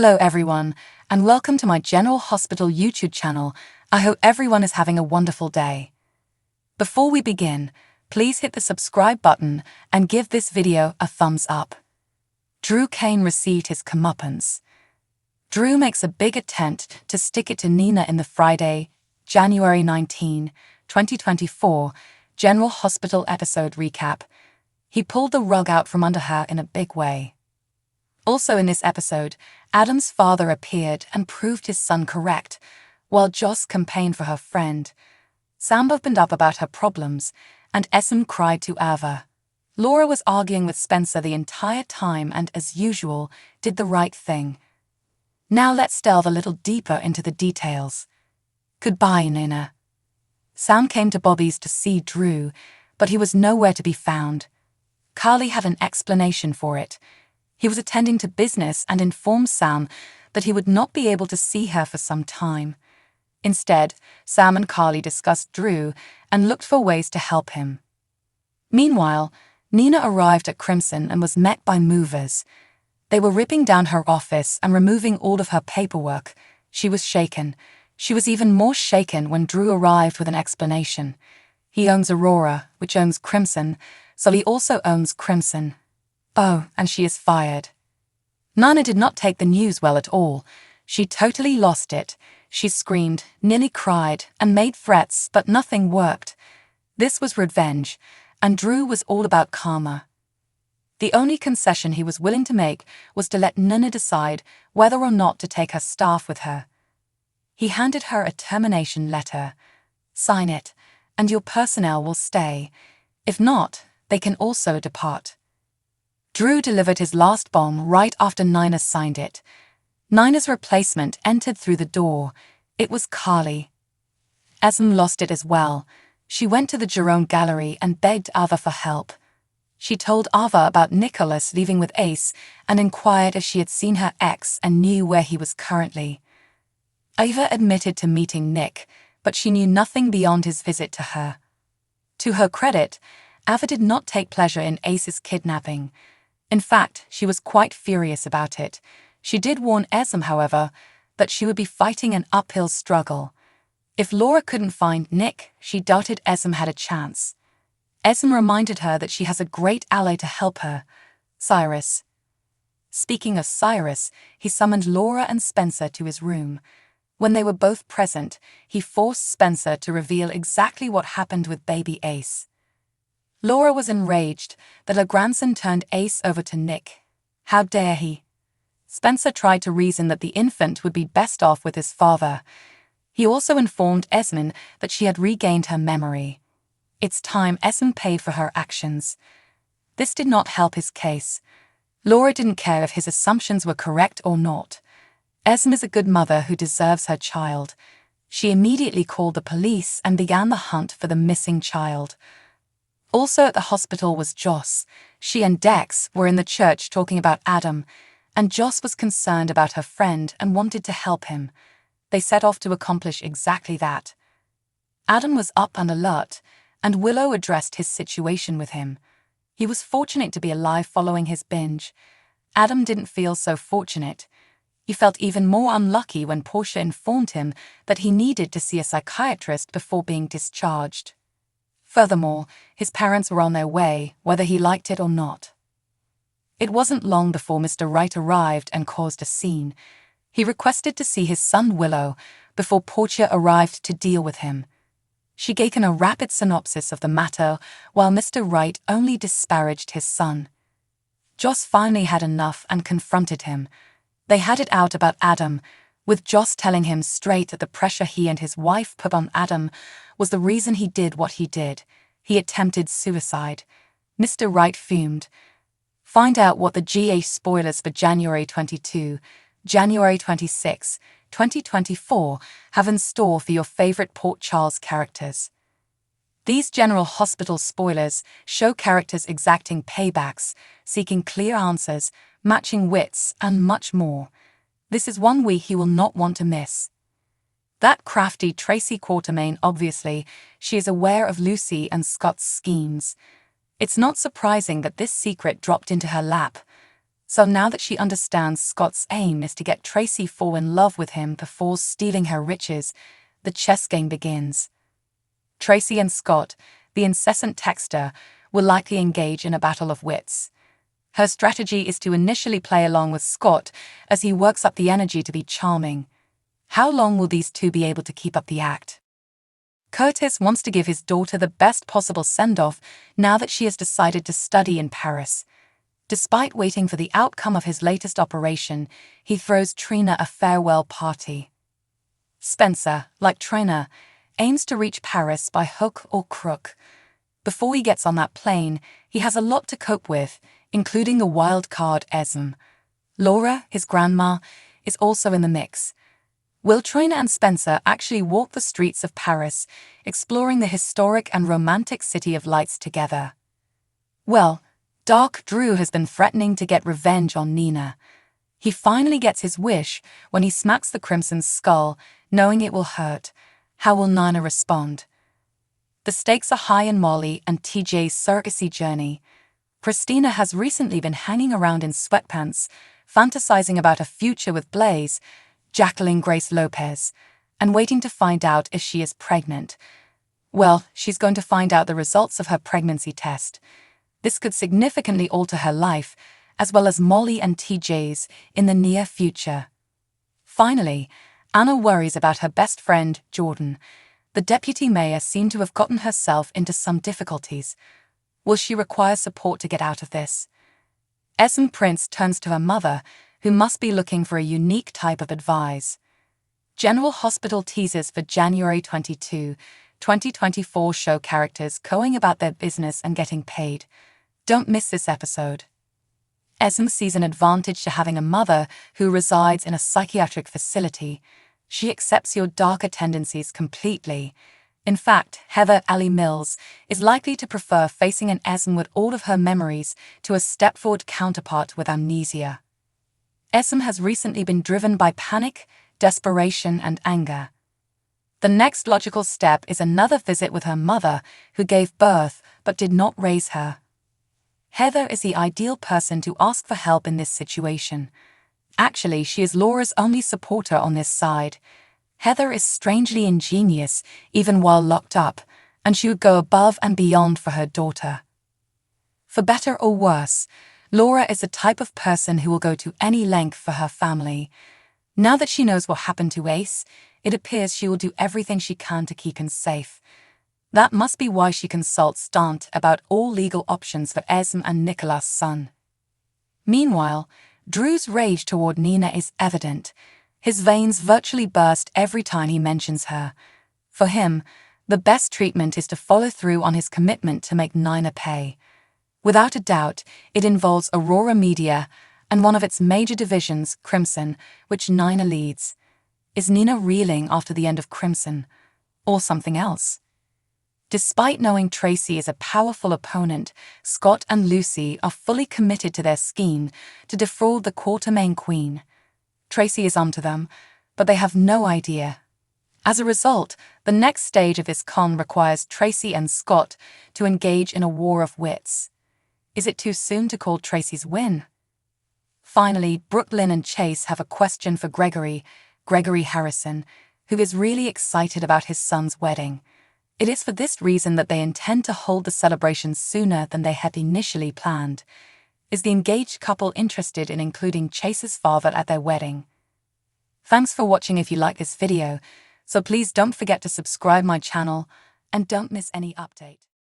Hello everyone, and welcome to my General Hospital YouTube channel. I hope everyone is having a wonderful day. Before we begin, please hit the subscribe button and give this video a thumbs up. Drew Cain received his comeuppance. Drew makes a big attempt to stick it to Nina in the Friday, January 19, 2024, General Hospital episode recap. He pulled the rug out from under her in a big way. Also in this episode, Adam's father appeared and proved his son correct, while Joss campaigned for her friend. Sam opened up about her problems, and Esm cried to Ava. Laura was arguing with Spencer the entire time and, as usual, did the right thing. Now let's delve a little deeper into the details. Goodbye, Nina. Sam came to Bobby's to see Drew, but he was nowhere to be found. Carly had an explanation for it. He was attending to business and informed Sam that he would not be able to see her for some time. Instead, Sam and Carly discussed Drew and looked for ways to help him. Meanwhile, Nina arrived at Crimson and was met by movers. They were ripping down her office and removing all of her paperwork. She was shaken. She was even more shaken when Drew arrived with an explanation. He owns Aurora, which owns Crimson, so he also owns Crimson. Oh, and she is fired. Nina did not take the news well at all. She totally lost it. She screamed, nearly cried, and made threats, but nothing worked. This was revenge, and Drew was all about karma. The only concession he was willing to make was to let Nina decide whether or not to take her staff with her. He handed her a termination letter. Sign it, and your personnel will stay. If not, they can also depart. Drew delivered his last bomb right after Nina signed it. Nina's replacement entered through the door. It was Carly. Esm lost it as well. She went to the Jerome Gallery and begged Ava for help. She told Ava about Nicholas leaving with Ace and inquired if she had seen her ex and knew where he was currently. Ava admitted to meeting Nick, but she knew nothing beyond his visit to her. To her credit, Ava did not take pleasure in Ace's kidnapping. In fact, she was quite furious about it. She did warn Esm, however, that she would be fighting an uphill struggle. If Laura couldn't find Nick, she doubted Esm had a chance. Esm reminded her that she has a great ally to help her, Cyrus. Speaking of Cyrus, he summoned Laura and Spencer to his room. When they were both present, he forced Spencer to reveal exactly what happened with baby Ace. Laura was enraged that her grandson turned Ace over to Nick. How dare he? Spencer tried to reason that the infant would be best off with his father. He also informed Esm that she had regained her memory. It's time Esm paid for her actions. This did not help his case. Laura didn't care if his assumptions were correct or not. Esm is a good mother who deserves her child. She immediately called the police and began the hunt for the missing child. Also at the hospital was Joss. She and Dex were in the church talking about Adam, and Joss was concerned about her friend and wanted to help him. They set off to accomplish exactly that. Adam was up and alert, and Willow addressed his situation with him. He was fortunate to be alive following his binge. Adam didn't feel so fortunate. He felt even more unlucky when Portia informed him that he needed to see a psychiatrist before being discharged. Furthermore, his parents were on their way, whether he liked it or not. It wasn't long before Mr. Wright arrived and caused a scene. He requested to see his son Willow before Portia arrived to deal with him. She gave him a rapid synopsis of the matter, while Mr. Wright only disparaged his son. Joss finally had enough and confronted him. They had it out about Adam, with Joss telling him straight that the pressure he and his wife put on Adam was the reason he did what he did. He attempted suicide. Mr. Wright fumed. Find out what the GH spoilers for January 22, January 26, 2024 have in store for your favorite Port Charles characters. These General Hospital spoilers show characters exacting paybacks, seeking clear answers, matching wits, and much more. This is one week you will not want to miss. That crafty Tracy Quartermain, obviously, she is aware of Lucy and Scott's schemes. It's not surprising that this secret dropped into her lap. So now that she understands Scott's aim is to get Tracy fall in love with him before stealing her riches, the chess game begins. Tracy and Scott, the incessant texter, will likely engage in a battle of wits. Her strategy is to initially play along with Scott as he works up the energy to be charming. How long will these two be able to keep up the act? Curtis wants to give his daughter the best possible send-off now that she has decided to study in Paris. Despite waiting for the outcome of his latest operation, he throws Trina a farewell party. Spencer, like Trina, aims to reach Paris by hook or crook. Before he gets on that plane, he has a lot to cope with, including the wild card Esme. Laura, his grandma, is also in the mix. Will Trina and Spencer actually walk the streets of Paris, exploring the historic and romantic City of Lights together? Well, Dark Drew has been threatening to get revenge on Nina. He finally gets his wish when he smacks the Crimson's skull, knowing it will hurt. How will Nina respond? The stakes are high in Molly and TJ's surrogacy journey. Christina has recently been hanging around in sweatpants, fantasizing about a future with Blaze, Jacqueline Grace Lopez, and waiting to find out if she is pregnant. Well, she's going to find out the results of her pregnancy test. This could significantly alter her life, as well as Molly and TJ's, in the near future. Finally, Anna worries about her best friend, Jordan. The deputy mayor seemed to have gotten herself into some difficulties. Will she require support to get out of this? Esme Prince turns to her mother, who must be looking for a unique type of advice. General Hospital teasers for January 22, 2024 show characters going about their business and getting paid. Don't miss this episode. Esme sees an advantage to having a mother who resides in a psychiatric facility. She accepts your darker tendencies completely. In fact, Heather Allie Mills is likely to prefer facing an Esme with all of her memories to a Stepford counterpart with amnesia. Esme has recently been driven by panic, desperation, and anger. The next logical step is another visit with her mother, who gave birth but did not raise her. Heather is the ideal person to ask for help in this situation. Actually, she is Laura's only supporter on this side. Heather is strangely ingenious, even while locked up, and she would go above and beyond for her daughter. For better or worse, Laura is the type of person who will go to any length for her family. Now that she knows what happened to Ace, it appears she will do everything she can to keep him safe. That must be why she consults Dante about all legal options for Esme and Nicholas' son. Meanwhile, Drew's rage toward Nina is evident. His veins virtually burst every time he mentions her. For him, the best treatment is to follow through on his commitment to make Nina pay. Without a doubt, it involves Aurora Media and one of its major divisions, Crimson, which Nina leads. Is Nina reeling after the end of Crimson? Or something else? Despite knowing Tracy is a powerful opponent, Scott and Lucy are fully committed to their scheme to defraud the Quartermaine Queen. Tracy is onto them, but they have no idea. As a result, the next stage of this con requires Tracy and Scott to engage in a war of wits. Is it too soon to call Tracy's win? Finally, Brooklyn and Chase have a question for Gregory Harrison, who is really excited about his son's wedding. It is for this reason that they intend to hold the celebration sooner than they had initially planned. Is the engaged couple interested in including Chase's father at their wedding? Thanks for watching. If you like this video, so please don't forget to subscribe my channel and don't miss any update.